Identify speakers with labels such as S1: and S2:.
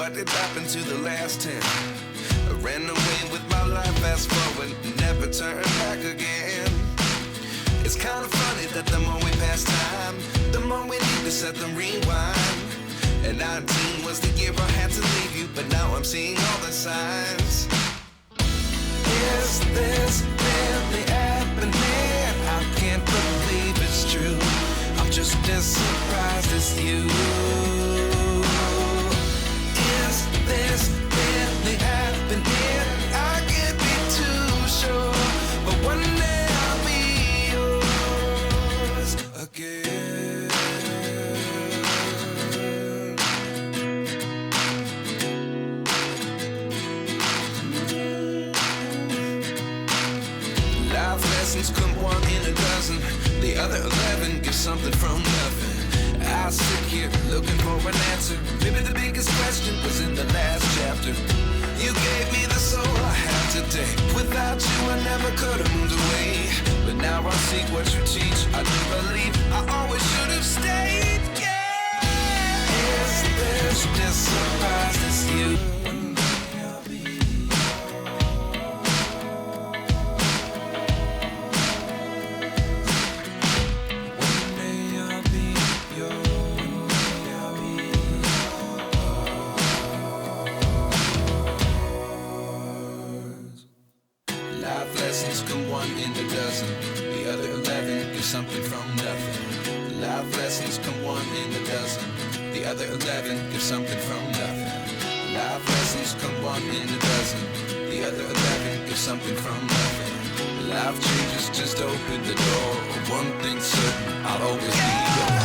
S1: what did happen to the last 10? I ran away with my life, fast forward, never turn back again. It's kind of funny that the more we pass time, the more we need to set the rewind. And 19 was the year I had to leave you, but now I'm seeing all the signs. Is this really happening? I can't believe it's true. I'm just as surprised as you. Is this really happening? I can't be too sure, but one day I'll be yours again. Life lessons come one in a dozen. The other 11 give something from nothing. I sit here looking for an answer. Maybe the biggest question was in the last chapter. You gave me the soul I have today. Without you I never could have moved away. But now I see what you teach. I do believe I always should have stayed. Yeah. Is this just surprised as you? Lessons come one in a dozen. The other 11 give something from nothing. Life lessons come one in a dozen. The other 11 give something from nothing. Life lessons come one in a dozen. The other 11 give something from nothing. Life changes just open the door. One thing's certain, I'll always be yours.